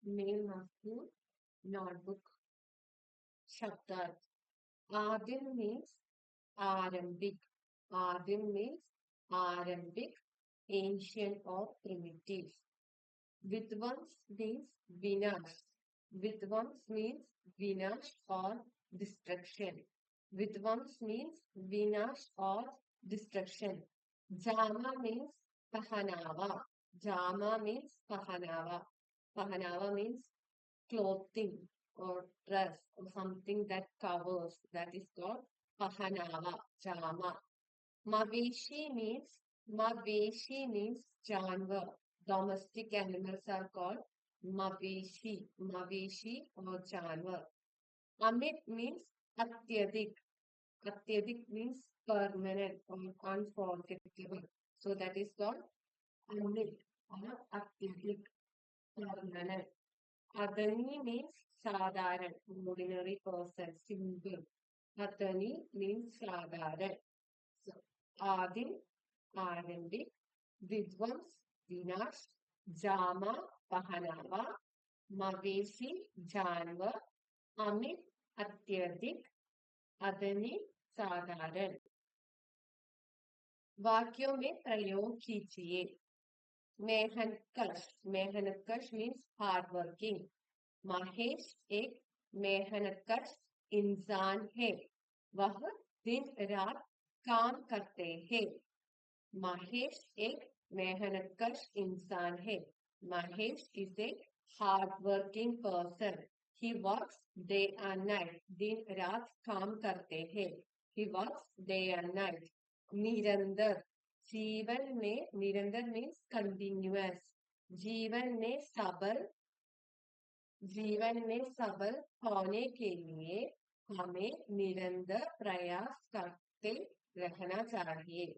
Name of the notebook. Shabdat. Adim means Arambic. Adim means Arambic, ancient or primitive. Vidvans means Vinash. Vidvans means Vinash or destruction. Vidvans means Vinash or destruction. Jama means Pahanava. Jama means Pahanava. Pahanava means clothing or dress or something that covers. That is called Pahanava. Jama. Maveshi means Janvar. Domestic animals are called Maveshi or Janvar. Amit means Atyadik. Atyadik means permanent or unforgettable. So that is called Amit or Atyadik, permanent. Adani means Sadharan, ordinary person, simple. Adani means Sadharan. So, Adim, Arambic, Vidvans, Vinash, Jama, Pahanava, Maveshi, Janvar, Amit, अत्यधिक अदनी साधारण वाक्यों में प्रयोग कीजिए मेहनतकश मेहनतकश means hard working Mahesh एक मेहनतकश इंसान है वह दिन रात काम करते हैं महेश एक मेहनतकश इंसान है Mahesh is a hard working person he works day and night दिन रात काम करते हैं he works day and night निरंतर जीवन में निरंतर मीन्स कंटिन्यूअस जीवन में सबल होने के लिए हमें निरंतर प्रयास करते रहना चाहिए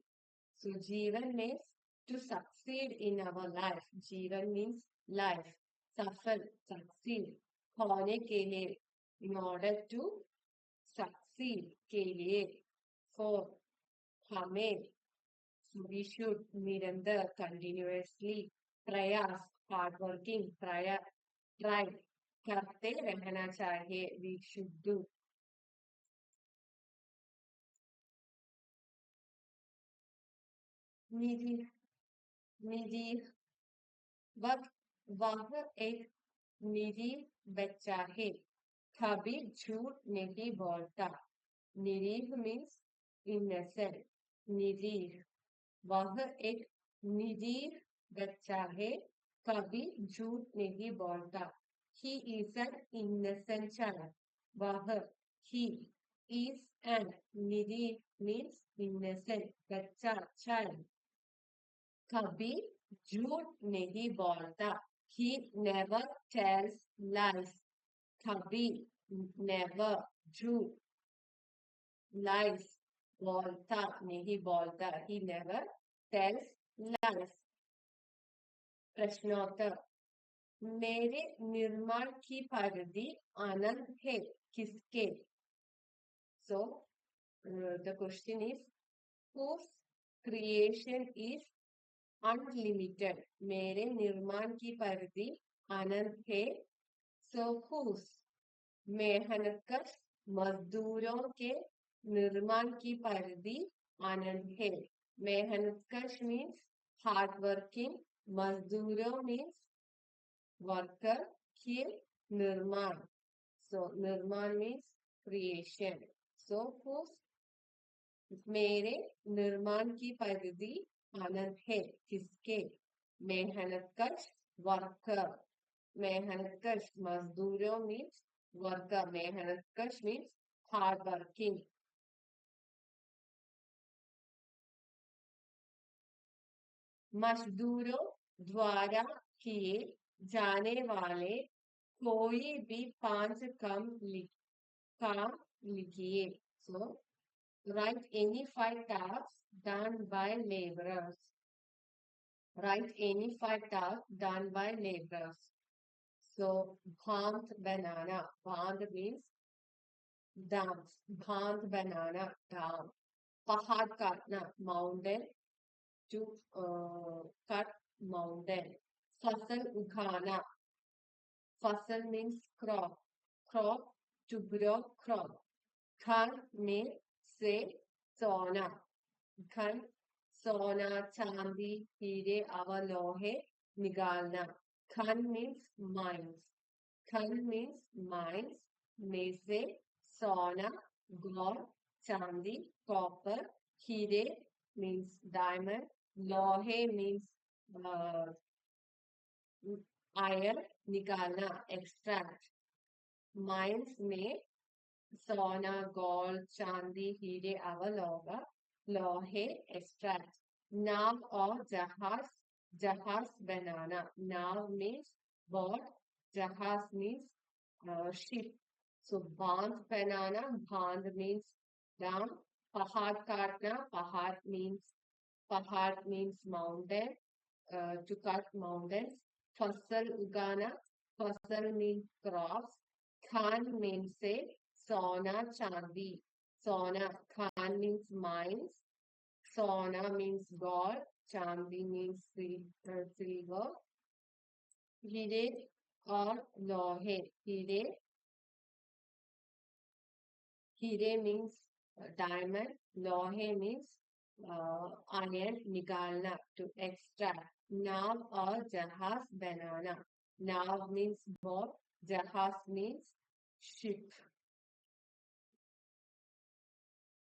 So जीवन means to succeed in our life. जीवन means life. सफल, succeed. होने के लिए, in order to succeed के लिए, for हमें, so we should निरंतर, continuously, प्रयास, hard working, try, करते रहना चाहिए, we should do. निधि निधि वह एक निरी बच्चा है कभी झूठ नहीं बोलता निरीह मीन्स इनसेंट निरीह वह एक निरीह बच्चा है कभी झूठ नहीं बोलता he is an innocent child वह he is an निरीह means innocent बच्चा child कभी झूठ नहीं बोलता he never tells lies कभी never झूठ lies बोलता नहीं बोलता he never tells lies प्रश्नोत्तर मेरे निर्माण की परिधि अनंत है किसके so the question is whose creation is unlimited मेरे निर्माण की परिधि अनंत है so whose मेहनतकश मजदूरों के निर्माण की परिधि अनंत है मेहनतकश मीन्स हार्ड वर्किंग मजदूरों मीन्स वर्कर के निर्माण so निर्माण मीन्स क्रिएशन so whose मेरे निर्माण की परिधि अनंत है किसके मेहनतकश वर्कर मेहनतकश मजदूरों मीन्स वर्कर मेहनतकश मीन्स हार्ड वर्किंग मजदूरों द्वारा किए जाने वाले कोई भी 5 काम लिखिए so write any 5 tasks done by laborers write any 5 tasks done by laborers so bhant banana bhant means dance bhant banana down pahad katna mountain to cut mountain फसल उगाना Fasal means crop. Crop, to grow crop. Khan means say sona. Khan, sona, chandi, हीरे, अवलोहे, निकालना. Khan means mines. Khan means mines. में से सोना, gold, chandi, copper, हीरे means diamond, लोहे means uh, iron, निकालना extract. Mines में सोना, gold, चांदी, हीरे, अवलोहा, लोहे extract. नाव और जहाज, जहाज बनाना. नाव means boat, जहाज means ship. So बांध बनाना, बांध means dam. पहाड़ काटना, पहाड़ means mountain, to cut mountains. फसल उगाना, फसल means crops. Khan means say sona, chandi. Sona, Khan means mines. Sona means gold. Chandi means silver. हीरे और लोहे. हीरे means diamond. लोहे means iron. निकालना, to extract. नाव और जहाज बनाना. नाव means boat. जहाज means ship.